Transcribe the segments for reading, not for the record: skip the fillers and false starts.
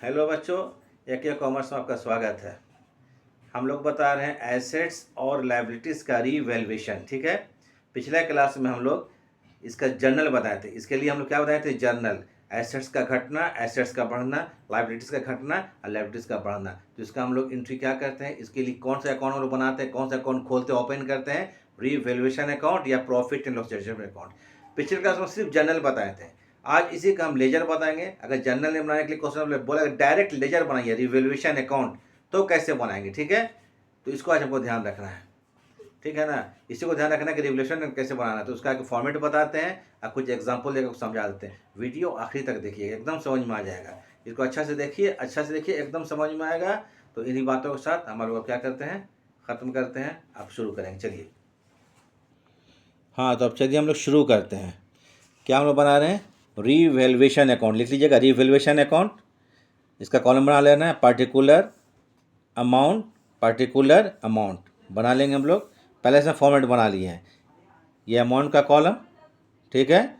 Hello बच्चों, एक commerce में आपका स्वागत है। हम लोग बता रहे हैं एसेट्स और लायबिलिटीज़ का रीवैल्यूएशन। ठीक है, पिछले क्लास में हम लोग इसका जर्नल बताए थे। इसके लिए हम लोग क्या बताए थे? जर्नल। एसेट्स का घटना, एसेट्स का बढ़ना, लायबिलिटीज़ का घटना और लायबिलिटीज़ का बढ़ना। तो इसका हम लोग एंट्री क्या करते हैं? इसके लिए कौन सा अकाउंट हम लोग बनाते हैं, कौन सा अकाउंट खोलते ओपन करते हैं? रीवैल्यूएशन अकाउंट या प्रॉफिट एंड लॉस अकाउंट। पिछले क्लास में सिर्फ जर्नल बताए थे। आज इसी का हम लेजर बताएंगे। अगर जनरल ने बनाने के लिए क्वेश्चन बोला डायरेक्ट लेजर बनाइए रिवैल्यूएशन अकाउंट, तो कैसे बनाएंगे? ठीक है, तो इसको आज हमको ध्यान रखना है। ठीक है ना, इसी को ध्यान रखना है कि रिवैल्यूएशन कैसे बनाना है। तो उसका एक फॉर्मेट बताते हैं और कुछ एग्जांपल देकर समझा देते हैं। वीडियो आखिरी तक देखिए, एकदम समझ में आ जाएगा। इसको अच्छा से देखिए, एकदम समझ में आएगा। तो इन्हीं बातों के साथ हम लोग क्या करते हैं, ख़त्म करते हैं। आप शुरू करेंगे, चलिए। हाँ, तो अब चलिए हम लोग शुरू करते हैं। क्या हम लोग बना रहे हैं? Revaluation account. लिख लीजिएगा रीवैल्यूएशन अकाउंट। इसका कॉलम बना लेना है पर्टिकुलर अमाउंट बना लेंगे हम लोग। पहले से फॉर्मेट बना लिए हैं, ये अमाउंट का कॉलम। ठीक है,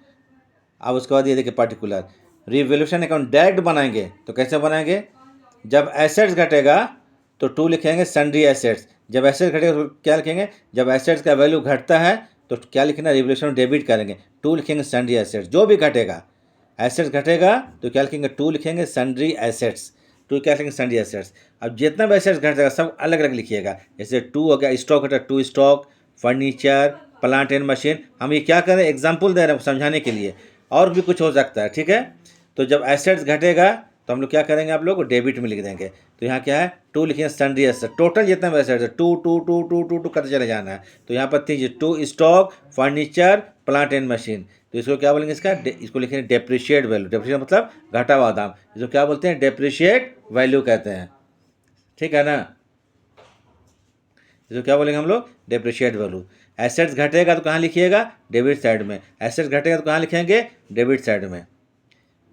अब उसके बाद ये देखिए पर्टिकुलर। रीवैल्यूएशन अकाउंट डायरेक्ट बनाएंगे तो कैसे बनाएंगे? जब एसेट्स घटेगा तो टू लिखेंगे सन्ड्री एसेट्स। जब एसेट्स घटेगा तो क्या लिखेंगे? जब एसेट्स का वैल्यू घटता है तो क्या लिखना? रिवैल्यूएशन डेबिट करेंगे, टू लिखेंगे सन्ड्री एसेट्स। जो भी घटेगा, एसेट्स घटेगा तो क्या लिखेंगे? टू लिखेंगे सन्ड्री एसेट्स। टू क्या लिखेंगे? Sundry assets. अब जितना भी एसेट्स घटेगा सब अलग अलग लिखिएगा। जैसे टू हो गया, स्टॉक घटा, to stock, furniture, plant and machine. हम ये क्या करें? एग्जाम्पल दे रहे हैं समझाने के लिए, और भी कुछ हो सकता है। ठीक है, तो जब एसेट्स घटेगा तो हम लोग क्या करेंगे? आप लोग डेबिट में लिख देंगे। तो यहाँ क्या है? टू लिखेंगे सन्ड्री एसेट। टोटल जितना भी एसेट्स है to to to to to to करते चले जाना है। तो यहाँ पर थी to stock, furniture, plant and machine. तो इसको क्या बोलेंगे? इसको लिखेंगे डेप्रिशिएट वैल्यू। डेप्रिशिएट मतलब घटा हुआ दाम। इसको क्या बोलते हैं? डेप्रिशिएट वैल्यू कहते हैं। ठीक है ना, इसको क्या बोलेंगे हम लोग? Depreciate value. एसेट्स घटेगा तो कहाँ लिखिएगा? डेबिट साइड में। एसेट्स घटेगा तो कहाँ लिखेंगे? डेबिट साइड में।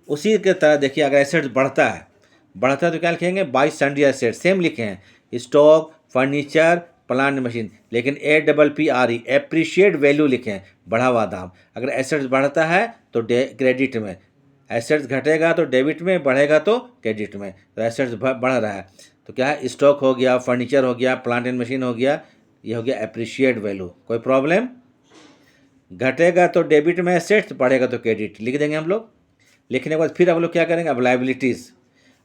उसी के तरह देखिए, अगर एसेट्स बढ़ता है तो क्या लिखेंगे? By sundry assets. सेम लिखे हैं, स्टॉक, फर्नीचर, प्लांट मशीन, लेकिन APPRE एप्रिशिएट वैल्यू लिखे हैं, बढ़ा हुआ दाम। अगर एसेट्स बढ़ता है तो क्रेडिट में, एसेट्स घटेगा तो डेबिट में, बढ़ेगा तो क्रेडिट में। तो एसेट्स बढ़ रहा है तो क्या है? स्टॉक हो गया, फर्नीचर हो गया, प्लांट एंड मशीन हो गया, ये हो गया एप्रिशिएट वैल्यू। कोई प्रॉब्लम? घटेगा तो डेबिट में एसेट्स, बढ़ेगा तो क्रेडिट लिख देंगे हम लोग। लिखने के बाद फिर हम लोग क्या करेंगे? अब लायबिलिटीज़।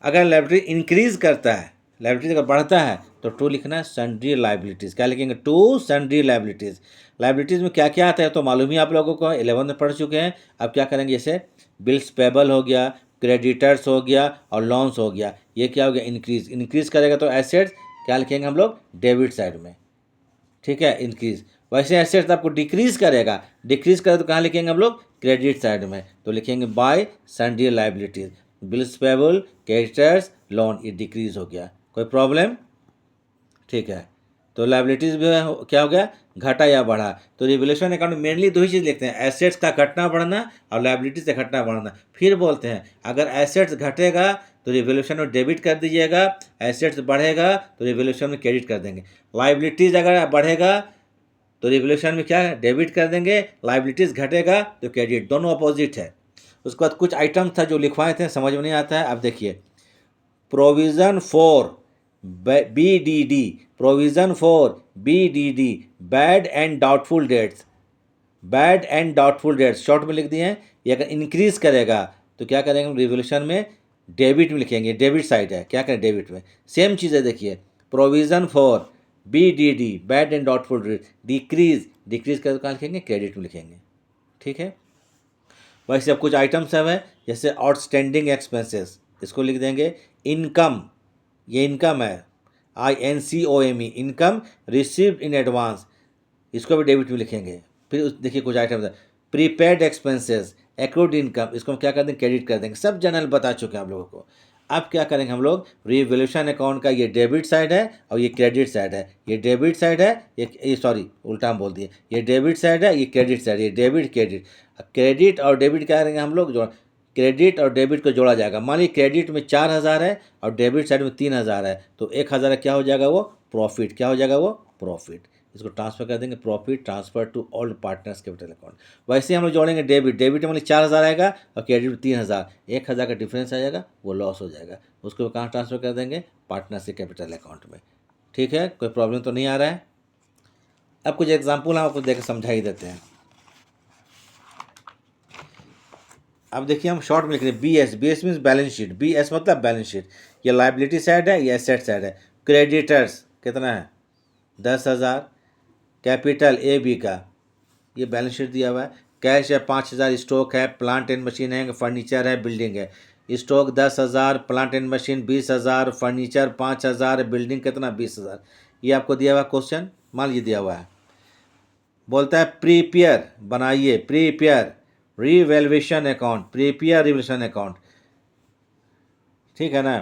अगर लायबिलिटी इंक्रीज़ करता है, लायबिलिटीज़ अगर बढ़ता है तो टू लिखना है सन्ड्री लायबिलिटीज़। क्या लिखेंगे? To sundry liabilities. लायबिलिटीज़ में क्या क्या आता है तो मालूम ही आप लोगों को, 11 में पढ़ चुके हैं। अब क्या करेंगे? जैसे बिल्स पेबल हो गया, क्रेडिटर्स हो गया और लोन्स हो गया। ये क्या हो गया? इंक्रीज़ करेगा तो एसेट्स क्या लिखेंगे हम लोग? डेबिट साइड में। ठीक है, इंक्रीज़। वैसे एसेट्स आपको डिक्रीज़ करेगा, तो कहाँ लिखेंगे हम लोग? क्रेडिट साइड में। तो लिखेंगे bye sundry liabilities. Bills payable, creditors, loan, ये डिक्रीज़ हो गया। कोई प्रॉब्लम? ठीक है, तो लायबिलिटीज़ भी क्या हो गया? घटा या बढ़ा। तो रिवैल्यूएशन अकाउंट में मेनली दो ही चीज़ लिखते हैं, एसेट्स का घटना बढ़ना और लायबिलिटीज का घटना बढ़ना। फिर बोलते हैं अगर एसेट्स घटेगा तो रिवैल्यूएशन में डेबिट कर दीजिएगा, एसेट्स बढ़ेगा तो रिवैल्यूएशन में क्रेडिट कर देंगे। लायबिलिटीज़ अगर बढ़ेगा तो रिवैल्यूएशन में क्या है? डेबिट कर देंगे। लायबिलिटीज़ घटेगा तो क्रेडिट, दोनों अपोजिट है। उसके बाद कुछ आइटम था जो लिखवाए थे, समझ में नहीं आता है। अब देखिए, provision for BDD, provision for BDD, bad and doubtful debts. Bad and doubtful debts short में लिख दिए हैं। ये अगर इंक्रीज़ करेगा तो क्या करेंगे? रिवॉल्यूशन में डेबिट में लिखेंगे, डेबिट साइड है, क्या करें? डेबिट में। सेम चीज़ है, देखिए provision for BDD, bad and doubtful debts, decrease कर कहाँ लिखेंगे? क्रेडिट में लिखेंगे। ठीक है, वैसे अब कुछ आइटम्स सब है, जैसे आउटस्टैंडिंग एक्सपेंसेस, इसको लिख देंगे इनकम। ये इनकम है, INCOME, income received in advance, इसको भी डेबिट में लिखेंगे। फिर देखिए कुछ आइटम्स है, प्रीपेड एक्सपेंसेस, एक्रूड इनकम, इसको हम क्या कर देंगे? क्रेडिट कर देंगे। सब जनरल बता चुके हैं आप लोगों को। अब क्या करेंगे हम लोग? रिवैल्यूएशन अकाउंट का ये डेबिट साइड है और ये क्रेडिट साइड है। ये डेबिट साइड है, ये सॉरी उल्टा हम बोल दिए, ये डेबिट साइड है, ये क्रेडिट साइड, ये डेबिट क्रेडिट। क्रेडिट और डेबिट क्या करेंगे हम लोग? क्रेडिट और डेबिट को जोड़ा जाएगा। मान लीजिए क्रेडिट में 4000 है और डेबिट साइड में 3000 है, तो 1000 क्या हो जाएगा? वो प्रॉफिट। क्या हो जाएगा? वो प्रॉफिट। इसको ट्रांसफ़र कर देंगे, profit transfer to old partners capital account. वैसे ही हम लोग जोड़ेंगे डेबिट, डेबिट में 4,000 आएगा और क्रेडिट में 3,000, 1,000 का डिफरेंस आ जाएगा, वो लॉस हो जाएगा, उसको कहाँ ट्रांसफ़र कर देंगे, पार्टनर्स के कैपिटल अकाउंट में। ठीक है, कोई प्रॉब्लम तो नहीं आ रहा है। अब कुछ एग्जाम्पल हम आपको देकर समझा ही देते हैं। अब देखिए हम शॉर्ट में लिख रहे हैं BS, BS means balance sheet, BS मतलब बैलेंस शीट। ये लाइबिलिटी साइड है, ये एसेट साइड है। क्रेडिटर्स कितना है, 10,000, कैपिटल AB का ये बैलेंस शीट दिया हुआ है। कैश है 5,000, स्टॉक है, प्लांट एंड मशीन है, फर्नीचर है, बिल्डिंग है। Stock 10,000, plant and machine 20,000, furniture 5,000, building कितना 20,000। ये आपको दिया हुआ क्वेश्चन, मान लीजिए दिया हुआ है, बोलता है प्रीपेयर बनाइए, prepare revaluation account, prepare revaluation account. ठीक है ना।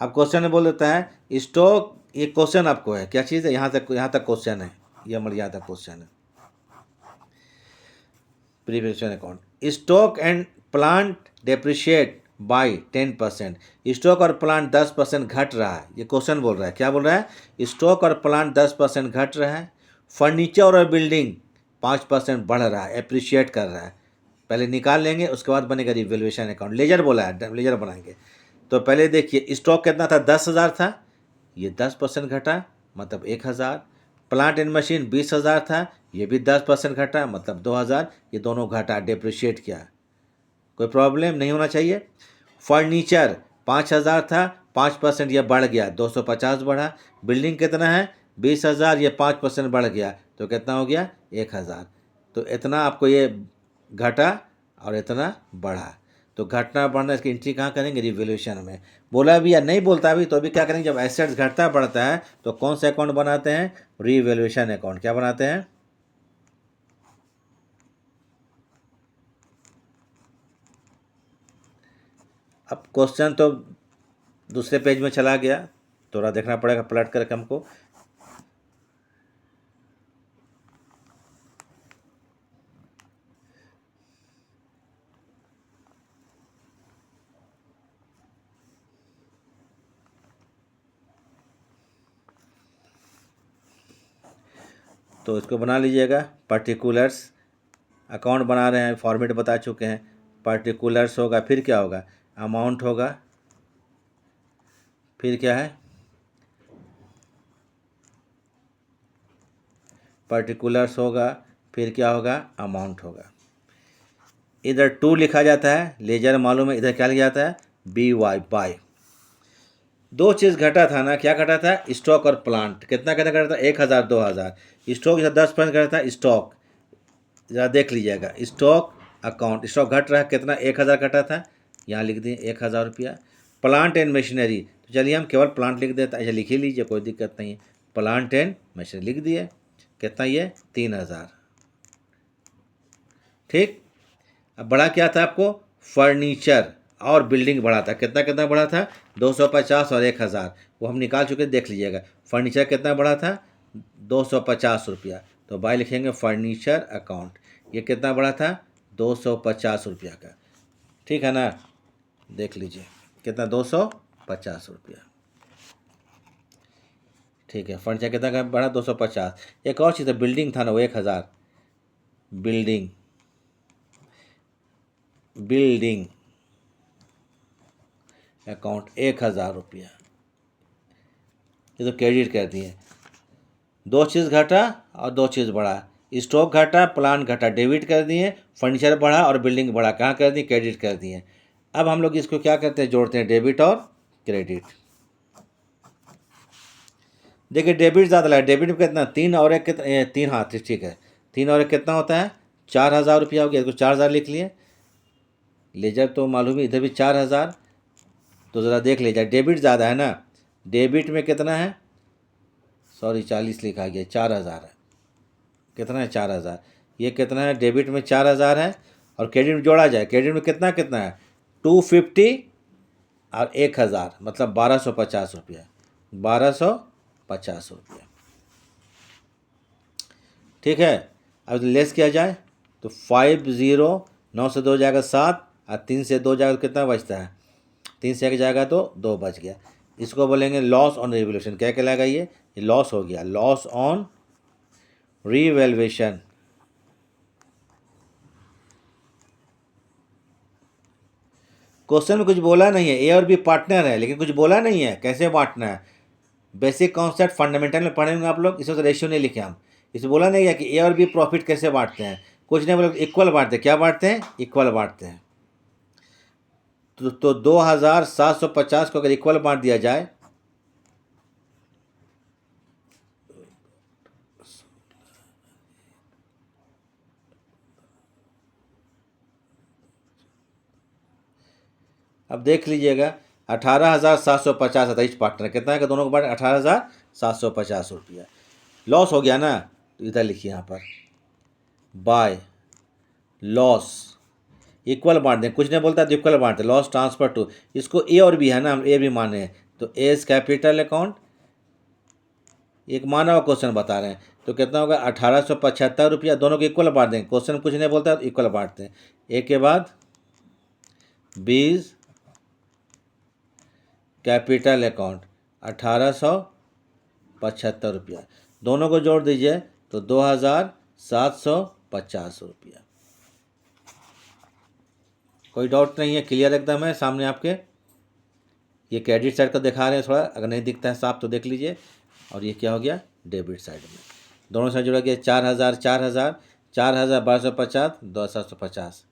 अब क्वेश्चन में बोल देता है स्टॉक, ये क्वेश्चन आपको है, क्या चीज़ है, यहाँ तक क्वेश्चन है, ये हमारे यहाँ तक क्वेश्चन है। Prepare account, stock and plant depreciate by 10%। Stock और प्लांट 10% घट रहा है, ये क्वेश्चन बोल रहा है, क्या बोल रहा है, स्टॉक और प्लांट 10% घट रहा है, फर्नीचर और बिल्डिंग 5% बढ़ रहा है, एप्रिशिएट कर रहा है। पहले निकाल लेंगे, उसके बाद बनेगा रिवैल्यूएशन अकाउंट। लेजर बोला है, लेजर बनाएंगे। तो पहले देखिए स्टॉक कितना था, 10,000 था, ये 10% घटा, मतलब 1,000। प्लांट एंड मशीन 20,000 था, ये भी 10% घटा, मतलब 2,000। ये दोनों घटा, डिप्रिशिएट किया, कोई प्रॉब्लम नहीं होना चाहिए। फर्नीचर 5,000 था, 5% ये बढ़ गया, 250 बढ़ा। बिल्डिंग कितना है, 20,000, ये 5% बढ़ गया, तो कितना हो गया, 1,000। तो इतना आपको ये घटा और इतना बढ़ा, तो घटना बढ़ना, इसकी एंट्री कहाँ करेंगे, रिवैल्यूएशन में। बोला भी या नहीं बोलता भी तो भी क्या करेंगे, जब एसेट्स घटता बढ़ता है तो कौन सा अकाउंट बनाते हैं, रिवैल्यूएशन अकाउंट। क्या बनाते हैं, अब क्वेश्चन तो दूसरे पेज में चला गया, थोड़ा देखना पड़ेगा पलट करके हमको। तो इसको बना लीजिएगा, पर्टिकुलर्स अकाउंट बना रहे हैं, फॉर्मेट बता चुके हैं। पर्टिकुलर्स होगा, फिर क्या होगा, अमाउंट होगा, फिर क्या है, पर्टिकुलर्स होगा, फिर क्या होगा, अमाउंट होगा। इधर 2 लिखा जाता है, लेजर मालूम है, इधर क्या लिखा जाता है, BY बाय। दो चीज़ घटा था ना, क्या घटा था, स्टॉक और प्लांट। कितना कितना घटा था, 1,000, 2,000। स्टॉक 10% घटा था, स्टॉक ज़रा देख लीजिएगा, स्टॉक अकाउंट, स्टॉक घट रहा है, कितना 1,000 घटा था, यहाँ लिख दिए 1,000 रुपया। प्लांट एंड मशीनरी, तो चलिए हम केवल प्लांट लिख देते हैं, ऐसे लिख ही लीजिए, कोई दिक्कत नहीं है। प्लांट एंड मशीनरी लिख दिए, कितना ये 3,000। ठीक। अब बढ़ा क्या था आपको, फर्नीचर और बिल्डिंग बढ़ा था, कितना कितना बढ़ा था, 250 और 1,000, वो हम निकाल चुके, देख लीजिएगा। फर्नीचर कितना बढ़ा था, 250 रुपया, तो बाय लिखेंगे फर्नीचर अकाउंट। ये कितना बढ़ा था, 250 रुपया का। ठीक है ना, देख लीजिए कितना, 250 रुपया। ठीक है, फर्नीचर कितना का बढ़ा, 250। एक और चीज़ है, बिल्डिंग था ना, वो 1,000, बिल्डिंग, बिल्डिंग अकाउंट 1,000 रुपया, ये तो क्रेडिट कर दिए। दो चीज़ घटा और दो चीज़ बढ़ा, स्टॉक घटा, प्लान घटा, डेबिट कर दिए। फर्नीचर बढ़ा और बिल्डिंग बढ़ा, कहाँ कर दिए, क्रेडिट कर दिए। अब हम लोग इसको क्या करते हैं, जोड़ते हैं, डेबिट और क्रेडिट। देखिए डेबिट ज़्यादा लगा, डेबिट में कितना, 3 और 1 कितना, 3, हाँ ठीक है, 3 और 1 कितना होता है, 4,000 रुपया हो गया, इसको 4,000 लिख लिए। लेजर तो मालूम है, इधर भी 4,000, तो ज़रा देख लीजिए, डेबिट ज़्यादा है ना, डेबिट में कितना है, सॉरी 40 लिखा गया, 4,000 है, कितना है 4,000, ये कितना है, डेबिट में 4,000 है, और क्रेडिट में जोड़ा जाए, क्रेडिट में कितना कितना है, 250 और 1,000, मतलब 1,250 रुपया, 1,250 रुपया। ठीक है। अब लेस किया जाए तो 50, 9 से 2 जाएगा 7, और 3 से 2 जाएगा तो कितना बचता है, 3 से 1 जाएगा तो 2 बच गया। इसको बोलेंगे लॉस ऑन रिवैल्यूएशन, क्या कहलाएगा, ये लॉस हो गया, लॉस ऑन रीवैल्यूएशन। क्वेश्चन में कुछ बोला नहीं है, ए और बी पार्टनर है लेकिन कुछ बोला नहीं है कैसे बांटना है। बेसिक कॉन्सेप्ट फंडामेंटल में पढ़ेंगे आप लोग, इसमें तो रेशियो नहीं लिखे हम। इसमें बोला नहीं है कि ए और बी प्रॉफिट कैसे बांटते हैं, कुछ नहीं बोला, इक्वल बांटते हैं। क्या बांटते हैं? इक्वल बांटते हैं। तो 2750 को अगर इक्वल बांट दिया जाए, अब देख लीजिएगा 18,750 आता ईच पार्टनर, कितना है कि दोनों को बांट 18,750 रुपया। लॉस हो गया ना, तो इधर लिखिए यहाँ पर बाय लॉस, इक्वल बांट दें, कुछ नहीं बोलता तो इक्वल बांटते, लॉस ट्रांसफर टू, इसको ए और बी है ना, हम ए भी माने हैं, तो एज कैपिटल अकाउंट, एक माना हुआ क्वेश्चन बता रहे हैं, तो कितना होगा 1875 रुपया, दोनों को इक्वल बांट देंगे, क्वेश्चन कुछ नहीं बोलता तो इक्वल बांटते हैं। ए के बाद 20 कैपिटल अकाउंट 1875 रुपया, दोनों को जोड़ दीजिए तो 2750 रुपया। कोई डाउट नहीं है, क्लियर एकदम है सामने आपके। ये क्रेडिट साइड का दिखा रहे हैं थोड़ा, अगर नहीं दिखता है साफ तो देख लीजिए। और ये क्या हो गया? डेबिट साइड में। दोनों साइड जुड़ा गया 4000 4000 4250 2750,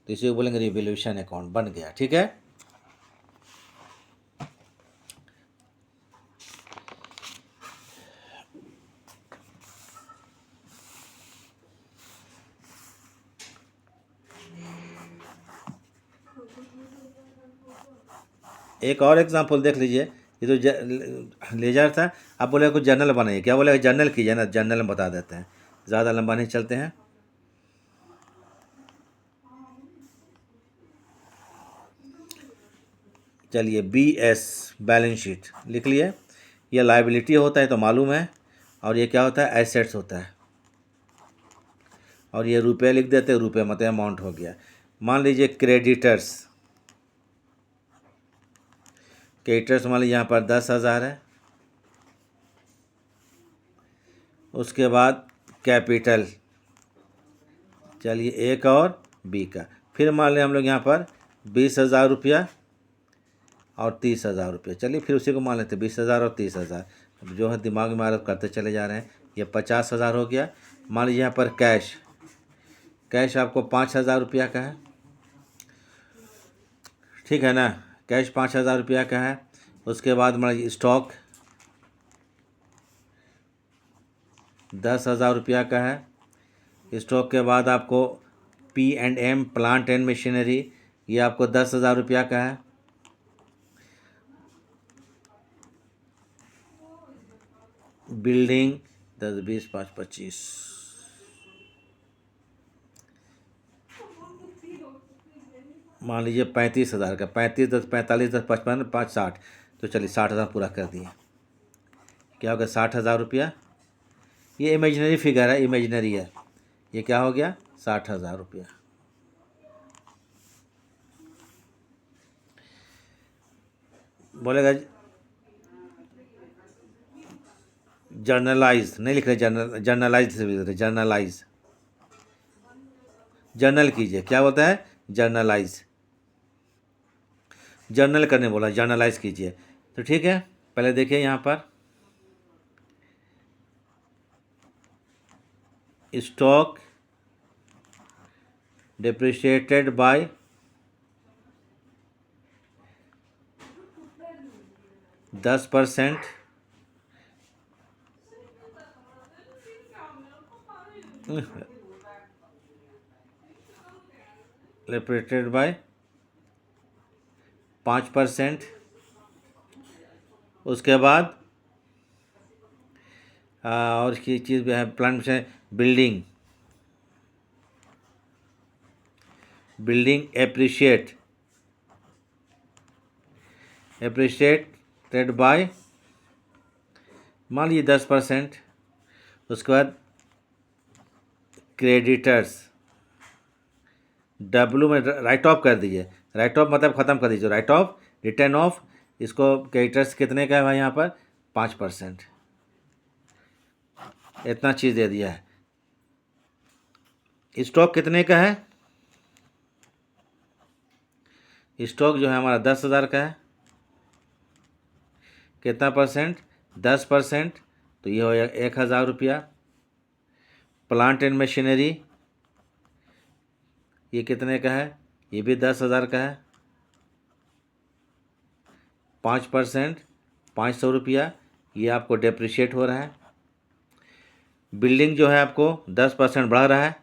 तो इसी को बोलेंगे रिवैल्यूएशन अकाउंट बन गया। ठीक है, एक और एग्जांपल देख लीजिए। ये तो लेजर था, आप बोले कुछ जर्नल बनाइए, क्या बोले? जर्नल कीजिए ना, जर्नल में बता देते हैं, ज़्यादा लंबा नहीं चलते हैं। चलिए BS बैलेंस शीट लिख लिए। ये लाइबिलिटी होता है तो मालूम है, और ये क्या होता है? एसेट्स होता है। और ये रुपये लिख देते हैं, रुपये मतलब अमाउंट हो गया। मान लीजिए क्रेडिटर्स, क्रेडिटर्स मान लीजिए यहाँ पर 10,000 है। उसके बाद कैपिटल, चलिए ए का और बी का। फिर मान लें हम लोग यहाँ पर 20,000 रुपया और 30,000 रुपये। चलिए फिर उसी को मान लेते हैं, 20,000 और 30,000, जो है दिमाग में आरोप करते चले जा रहे हैं। ये 50,000 हो गया। मान लीजिए यहाँ पर कैश, कैश आपको 5,000 रुपया का है, ठीक है ना, कैश 5,000 रुपया का है। उसके बाद मान लीजिए स्टॉक 10,000 रुपया का है। स्टॉक के बाद आपको P&M प्लांट एंड मशीनरी, ये आपको 10,000 रुपया का है। बिल्डिंग 10 20 5 25, मान लीजिए 35,000 का, 35 10 45 10 55 5 60, तो चलिए 60,000 पूरा कर दिए। क्या हो गया? 60,000 रुपया। ये इमेजिनरी फिगर है, इमेजिनरी है। ये क्या हो गया? 60,000 रुपया। बोलेगा जर्नलाइज नहीं लिख रहे, जर्नलाइज से लिख रहे, जर्नलाइज, जर्नल कीजिए। क्या होता है? जर्नलाइज, जर्नल करने बोला, जर्नलाइज कीजिए। तो ठीक है, पहले देखिए यहाँ पर stock depreciated by 10%, depreciated by 5%। उसके बाद और इसकी चीज़ भी है, प्लांट से बिल्डिंग, बिल्डिंग एप्रिशिएटेड बाय मान लीजिए 10%। उसके बाद क्रेडिटर्स, डब्लू में राइट ऑफ कर दीजिए, राइट ऑफ मतलब ख़त्म कर दीजिए, राइट ऑफ, रिटर्न ऑफ। इसको क्रेडिटर्स कितने का है भाई यहाँ पर? 5%। इतना चीज़ दे दिया है। स्टॉक कितने का है? स्टॉक जो है हमारा 10,000 का है। कितना परसेंट? 10%। तो ये हो जाएगा 1,000 रुपया। प्लांट एंड मशीनरी ये कितने का है? ये भी 10,000 का है। 5%, 500 रुपया, ये आपको डेप्रिशिएट हो रहा है। बिल्डिंग जो है आपको 10% बढ़ रहा है।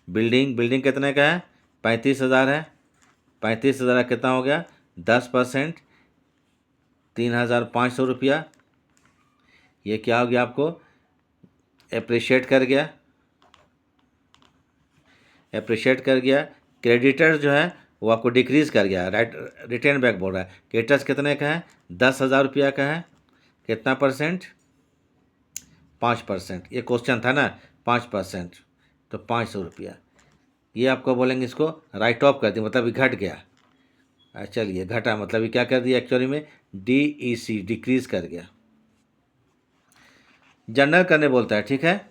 बिल्डिंग कितने का है? 35,000 है। 35,000 कितना हो गया? 10%, 3,500 रुपया। ये क्या हो गया? आपको एप्रिशिएट कर गया। क्रेडिटर जो है वो आपको डिक्रीज़ कर गया, राइट, रिटर्न बैक बोल रहा है। क्रेडिटर्स कितने का है? 10,000 रुपया का है। कितना परसेंट? 5%। ये क्वेश्चन था ना, 5%, तो 500 रुपया। ये आपको बोलेंगे इसको राइट ऑफ कर दिया, मतलब ये घट गया। चलिए, घटा मतलब ये क्या कर दिया एक्चुअली में? DEC, डिक्रीज कर गया। जर्नल करने बोलता है, ठीक है।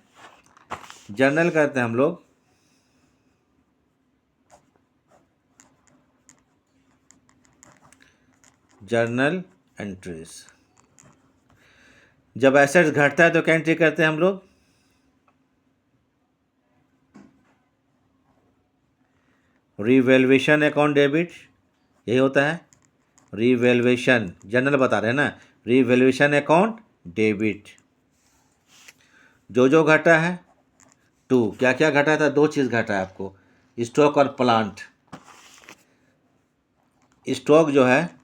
जर्नल करते हैं हम लोग। Journal entries. जब एसेट्स घटता है तो क्या एंट्री करते हैं हम लोग? रीवैल्यूएशन अकाउंट डेबिट, यही होता है। रीवैल्यूएशन, जनरल बता रहे हैं ना, रीवैल्यूएशन अकाउंट डेबिट। जो घटा है 2, क्या क्या घटा था? 2 चीज़ घटा है आपको, स्टॉक और प्लांट। स्टॉक जो है,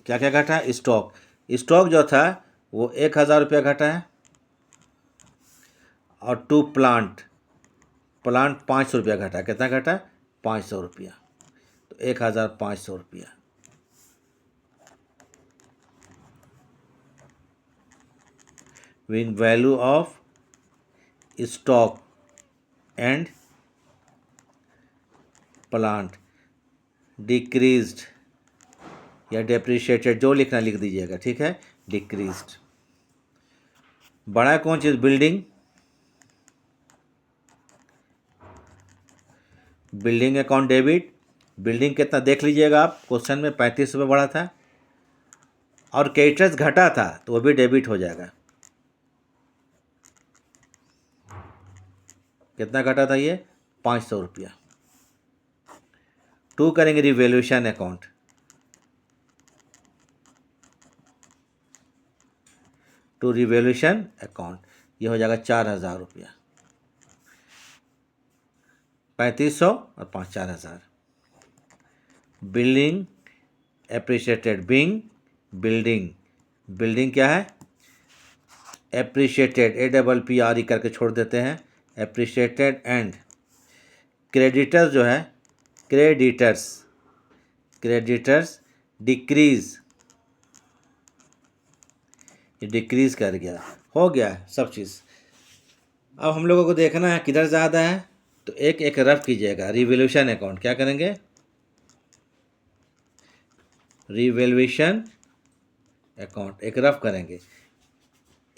क्या क्या घटा है? स्टॉक जो था वो 1,000 रुपया घटा है। और 2 प्लांट 500 रुपया घटा। कितना घटा? 500 रुपया। तो 1,500 रुपया। When value of stock and plant decreased या डेप्रिशिएटेड, जो लिखना लिख दीजिएगा, ठीक है। डिक्रीज्ड। बड़ा कौन चीज़? Building account debit. बिल्डिंग कितना देख लीजिएगा आप, क्वेश्चन में 35 रुपये बढ़ा था। और क्रेडिटर्स घटा था तो वो भी डेबिट हो जाएगा। कितना घटा था ये? 500 रुपया। 2 करेंगे revaluation account. To revaluation account, ये हो जाएगा 4,000 रुपया। 3,500 और 5, 4,000। Building appreciated. बिल्डिंग क्या है? एप्रिशिएटेड, APPRE करके छोड़ देते हैं। एप्रिशिएटेड एंड क्रेडिटर्स जो है, क्रेडिटर्स डिक्रीज, डिक्रीज कर गया। हो गया सब चीज़। अब हम लोगों को देखना है किधर ज़्यादा है, तो एक एक रफ कीजिएगा। रिवैल्यूएशन अकाउंट क्या करेंगे? रिवैल्यूएशन अकाउंट एक रफ करेंगे।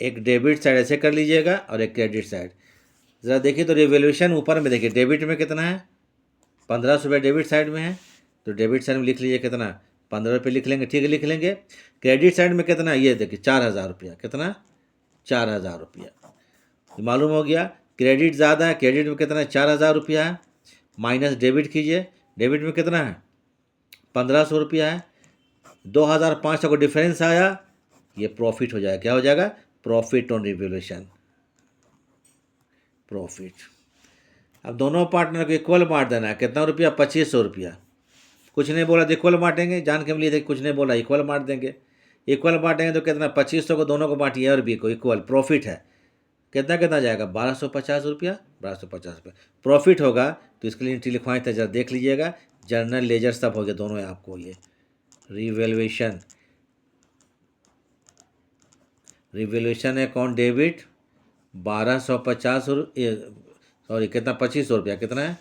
एक डेबिट साइड ऐसे कर लीजिएगा और एक क्रेडिट साइड। ज़रा देखिए तो रिवैल्यूएशन ऊपर में देखिए, डेबिट में कितना है? 1500 रुपये डेबिट साइड में है। तो डेबिट साइड में लिख लीजिए कितना? 15 रुपये लिख लेंगे, ठीक है, लिख लेंगे। क्रेडिट साइड में कितना? ये देखिए 4,000 रुपया। कितना? 4,000 रुपया। मालूम हो गया क्रेडिट ज़्यादा है। क्रेडिट में कितना है? 4,000 रुपया है। माइनस डेबिट कीजिए, डेबिट में कितना है? 1,500 रुपया है। 2,500 को डिफरेंस आया, ये प्रॉफिट हो जाएगा। क्या हो जाएगा? Profit on revaluation, profit. अब दोनों पार्टनर को इक्वल बांट देना है। कितना रुपया? 2,500 रुपया। कुछ नहीं बोला तो इक्वल बांटेंगे, जान के हम लिए थे, कुछ नहीं बोला इक्वल बांट देंगे। इक्वल बांटेंगे तो कितना? 2,500 को दोनों को बांटिए और बी को इक्वल, प्रॉफिट है। कितना कितना जाएगा? 1,250 रुपया। 1,250 रुपया प्रॉफिट होगा। तो इसके लिए एंट्री लिखवाएं थे, जरा देख लीजिएगा। जर्नल लेजर सब हो गया दोनों है आपको। ये रिवैल्यूएशन अकाउंट डेबिट 1,250, सॉरी कितना? 2,500 रुपया। कितना है?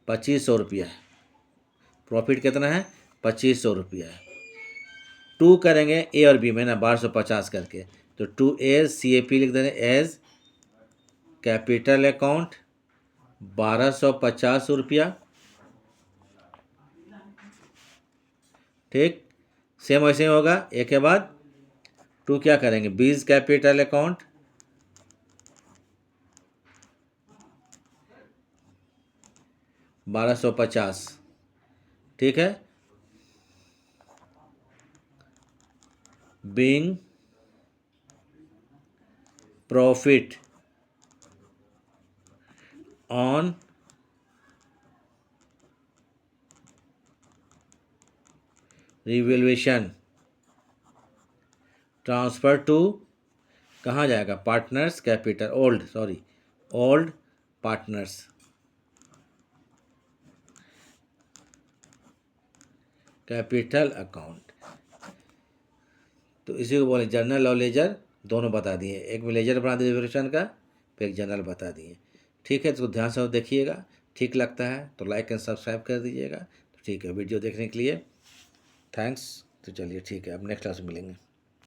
2,500 रुपया है। प्रॉफिट कितना है? 2,500 रुपया है। टू करेंगे ए और बी में ना 1250 करके, तो टू एज CAP लिख देंगे एज कैपिटल अकाउंट 1250 रुपया। ठीक, सेम वैसे ही होगा। ए के बाद टू क्या करेंगे, बीज कैपिटल अकाउंट 1250। ठीक है, being profit on revaluation transfer to, कहाँ जाएगा, partners capital old partners capital account. तो इसी को बोले जर्नल और लेजर दोनों बता दिए, एक में लेजर बना दिए रिवैल्यूएशन का, फिर एक जर्नल बता दिए। ठीक है, तो ध्यान से देखिएगा, ठीक लगता है तो लाइक एंड सब्सक्राइब कर दीजिएगा। तो ठीक है, वीडियो देखने के लिए थैंक्स। तो चलिए ठीक है, अब नेक्स्ट क्लास में मिलेंगे।